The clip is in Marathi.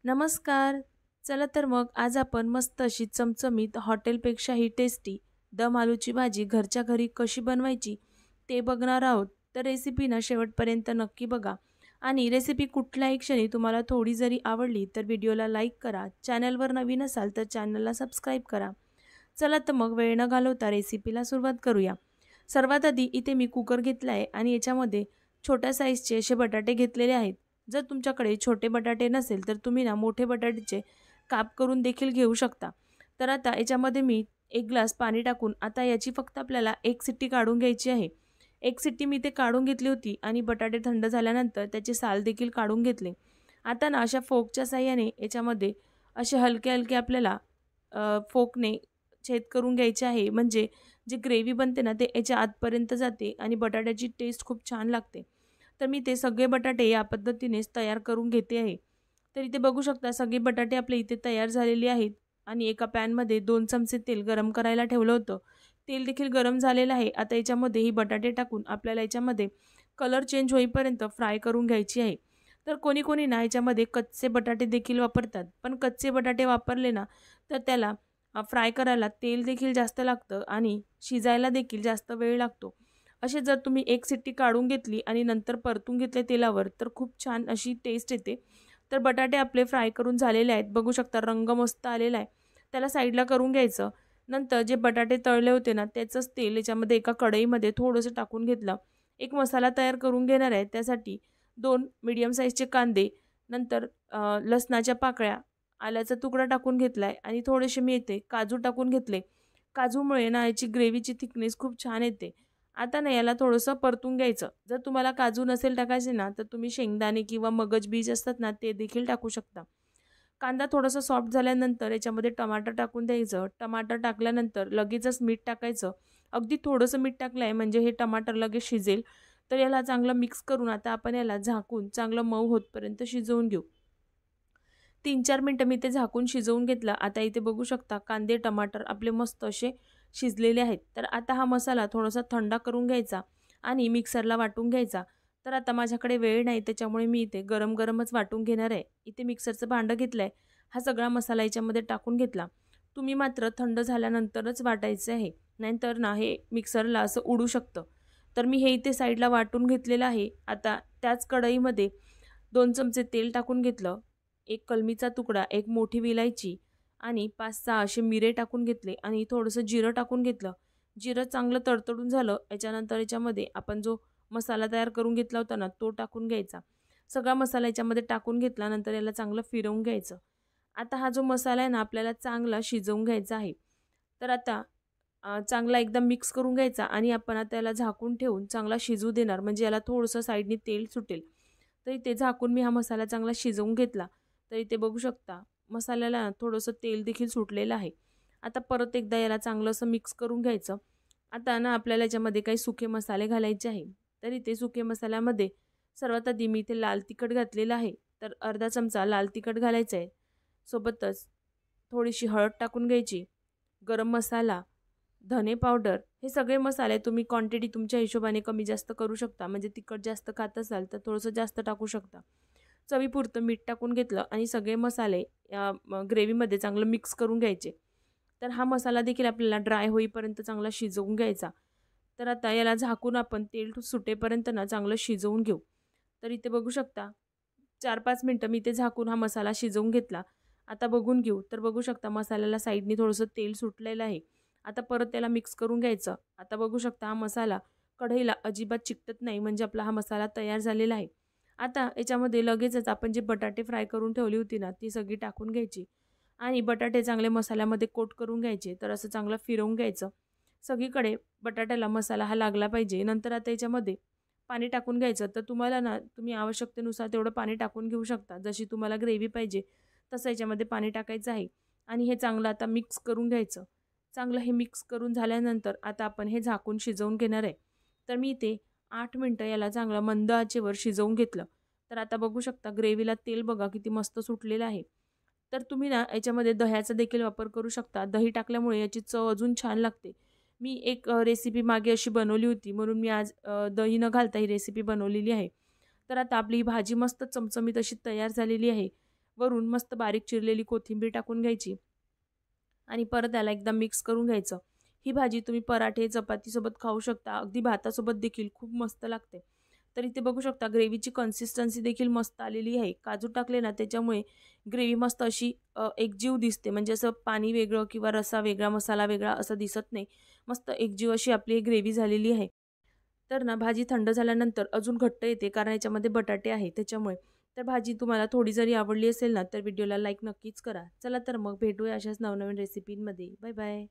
नमस्कार. चला तर मग आज आपण मस्त अशी चमचमीत हॉटेलपेक्षाही टेस्टी दम आलूची भाजी घरच्या घरी कशी बनवायची ते बघणार आहोत. तर रेसिपी ना शेवटपर्यंत नक्की बघा आणि रेसिपी कुठल्याही क्षणी तुम्हाला थोडी जरी आवडली तर व्हिडिओला लाईक करा. चॅनलवर नवीन असाल तर चॅनलला सबस्क्राईब करा. चला तर मग वेळ न घालवता रेसिपीला सुरुवात करूया. सर्वात आधी इथे मी कुकर घेतला आहे आणि याच्यामध्ये छोट्या साईजचे असे बटाटे घेतलेले आहेत. जर तुमच्याकडे छोटे बटाटे नसेल तर तुम्ही ना मोठे बटाट्याचे काप करून देखील घेऊ शकता. तर आता याच्यामध्ये मी 1 ग्लास पाणी टाकून आता याची फक्त आपल्याला 1 शिट्टी काढून घ्यायची आहे. 1 शिट्टी मी ते काढून घेतली होती आणि बटाटे थंड झाल्यानंतर त्याचे साल देखील काढून घेतले. आता ना अशा फोकच्या साहाय्याने याच्यामध्ये असे हलके-हलके आपल्याला फोकने छेद करून घ्यायचे आहे. म्हणजे जी ग्रेव्ही बनते ना ते याच्या आतपर्यंत जाते आणि बटाट्याची टेस्ट खूप छान लागते. तर मी ते सगळे बटाटे या पद्धतीनेच तयार करून घेते आहे. तर इथे बघू शकता सगळे बटाटे आपले इथे तयार झालेले आहेत आणि एका पॅनमध्ये 2 चमचे तेल गरम करायला ठेवलं होतं. तेल देखील गरम झालेलं आहे. आता याच्यामध्ये ही बटाटे टाकून आपल्याला याच्यामध्ये कलर चेंज होईपर्यंत फ्राय करून घ्यायची आहे. तर कोणी-कोणी ना याच्यामध्ये कच्चे बटाटे देखील वापरतात. पण कच्चे बटाटे वापरले ना तर त्याला फ्राय करायला तेल देखील जास्त लागतं आणि शिजायला देखील जास्त वेळ लागतो. असे जर तुम्ही एक शिट्टी काढून घेतली आणि नंतर परतून घेतले तेलावर तर खूप छान अशी टेस्ट येते. तर बटाटे आपले फ्राय करून झालेले आहेत. बघू शकता रंग मस्त आलेला आहे. त्याला साईडला करून घ्यायचं. नंतर जे बटाटे तळले होते ना त्याचंच तेल याच्यामध्ये एका कढईमध्ये थोडंसं टाकून घेतलं. एक मसाला तयार करून घेणार आहे. त्यासाठी 2 मीडियम साईजचे कांदे, नंतर लसणाच्या पाकळ्या, आल्याचा तुकडा टाकून घेतलाय आणि थोडेसे मी इथे काजू टाकून घेतले. काजूमुळे ना याची ग्रेव्हीची थिकनेस खूप छान येते. आता ना याला थोडंसं परतून घ्यायचं. जर तुम्हाला काजू नसेल टाकायचे ना, तर तुम्ही शेंगदाणे किंवा मगज बीज असतात ना, ते देखील टाकू शकता. कांदा थोडासा सॉफ्ट झाल्यानंतर याच्यामध्ये टमाटर टाकून द्यायचं. टमाटर टाकल्यानंतर लगेचच मीठ टाकायचं. अगदी थोडंसं मीठ टाकलं आहे म्हणजे हे टमाटर लगेच शिजेल. तर याला चांगलं मिक्स करून आता आपण याला झाकून चांगलं मऊ होतपर्यंत शिजवून घेऊ. 3-4 मिनिटं मी ते झाकून शिजवून घेतलं. आता इथे बघू शकता कांदे, टमाटर आपले मस्त असे शिजलेले आहेत. तर आता हा मसाला थोडासा थंडा करून घ्यायचा आणि मिक्सरला वाटून घ्यायचा. तर आता माझ्याकडे वेळ नाही त्याच्यामुळे मी इथे गरम-गरमच वाटून घेणार आहे. इथे मिक्सरचं भांडं घेतलंय. हा सगळा मसाला याच्यामध्ये टाकून घेतला. तुम्ही मात्र थंड झाल्यानंतरच वाटायचं आहे. नाहीतर ना हे मिक्सरला असं उडू शकतं. तर मी हे इथे साईडला वाटून घेतलेलं आहे. आता त्याच कढईमध्ये 2 चमचे तेल टाकून घेतलं. एक कलमीचा तुकडा, एक मोठी विलायची आणि 5-6 असे मिरे टाकून घेतले आणि थोडंसं जिरं टाकून घेतलं. जिरं चांगलं तडतडून झालं. याच्यानंतर याच्यामध्ये आपण जो मसाला तयार करून घेतला होता ना, तो टाकून घ्यायचा. सगळा मसाला याच्यामध्ये टाकून घेतल्यानंतर याला चांगलं फिरवून घ्यायचं. आता हा जो मसाला आहे ना, आपल्याला चांगला शिजवून घ्यायचा आहे. तर आता चांगला एकदम मिक्स करून घ्यायचा आणि आपण आता याला झाकून ठेवून चांगला शिजू देणार. म्हणजे याला थोडंसं साईडनी तेल सुटेल. तर इथे झाकून मी हा मसाला चांगला शिजवून घेतला. तर इथे बघू शकता मसाल्याला ना थोडंसं तेल देखील सुटलेलं आहे. आता परत एकदा याला चांगलं असं मिक्स करून घ्यायचं. आता ना आपल्याला याच्यामध्ये काही सुके मसाले घालायचे आहे. तर इथे सुके मसाल्यामध्ये सर्वात आधी मी इथे लाल तिखट घातलेलं आहे. तर अर्धा चमचा लाल तिखट घालायचं आहे. सोबतच थोडीशी हळद टाकून घ्यायची. गरम मसाला, धने पावडर हे सगळे मसाले तुम्ही क्वांटिटी तुमच्या हिशोबाने कमी जास्त करू शकता. म्हणजे तिखट जास्त खात असाल तर थोडंसं जास्त टाकू शकता. चवीपुरतं मीठ टाकून घेतलं आणि सगळे मसाले या ग्रेव्हीमध्ये चांगलं मिक्स करून घ्यायचे. तर हा मसाला देखील आपल्याला ड्राय होईपर्यंत चांगला शिजवून घ्यायचा. तर आता याला झाकून आपण तेल सुटेपर्यंत ना चांगलं शिजवून घेऊ. तर इथे बघू शकता 4-5 मिनिटं मी ते झाकून हा मसाला शिजवून घेतला. आता बघून घेऊ. तर बघू शकता मसाल्याला साईडनी थोडंसं तेल सुटलेलं आहे. आता परत त्याला मिक्स करून घ्यायचं. आता बघू शकता हा मसाला कढईला अजिबात चिकटत नाही म्हणजे आपला हा मसाला तयार झालेला आहे. आता याच्यामध्ये लगेचच आपण जे बटाटे फ्राय करून ठेवली होती ना, ती सगळी टाकून घ्यायची आणि बटाटे चांगले मसाल्यामध्ये कोट करून घ्यायचे. तर असं चांगलं फिरवून घ्यायचं. सगळीकडे बटाट्याला मसाला हा लागला पाहिजे. नंतर आता याच्यामध्ये पाणी टाकून घ्यायचं. तर तुम्हाला ना, तुम्ही आवश्यकतेनुसार तेवढं पाणी टाकून घेऊ शकता. जशी तुम्हाला ग्रेव्ही पाहिजे तसं याच्यामध्ये पाणी टाकायचं आहे आणि हे चांगलं आता मिक्स करून घ्यायचं. चांगलं हे मिक्स करून झाल्यानंतर आता आपण हे झाकून शिजवून घेणार आहे. तर मी इथे 8 मिनिटं याला चांगलं मंद आचेवर शिजवून घेतलं. तर आता बघू शकता ग्रेव्हीला तेल बघा किती मस्त सुटलेलं आहे. तर तुम्ही ना याच्यामध्ये दह्याचा देखील वापर करू शकता. दही टाकल्यामुळे याची चव अजून छान लागते. मी एक रेसिपी मागे अशी बनवली होती म्हणून मी आज दही न घालता ही रेसिपी बनवलेली आहे. तर आता आपली ही भाजी मस्त चमचमीत अशी तयार झालेली आहे. वरून मस्त बारीक चिरलेली कोथिंबीर टाकून घ्यायची आणि परत त्याला एकदा मिक्स करून घ्यायचं. ही भाजी तुम्ही पराठे, चपातीसोबत खाऊ शकता. अगदी भातासोबत देखील खूप मस्त लागते. तर इथे बघू शकता ग्रेव्हीची कन्सिस्टन्सी देखील मस्त आलेली आहे. काजू टाकले ना त्याच्यामुळे ग्रेव्ही मस्त अशी एकजीव दिसते. म्हणजे असं पाणी वेगळं किंवा रस्सा वेगळा, मसाला वेगळा असं दिसत नाही. मस्त एकजीव अशी आपली ग्रेव्ही झालेली आहे. तर ना भाजी थंड झाल्यानंतर अजून घट्ट येते कारण याच्यामध्ये बटाटे आहे त्याच्यामुळे. तर भाजी तुम्हाला थोडी जरी आवडली असेल ना, तर व्हिडिओला लाईक नक्कीच करा. चला तर मग भेटूया अशाच नवनवीन रेसिपींमध्ये. Bye bye.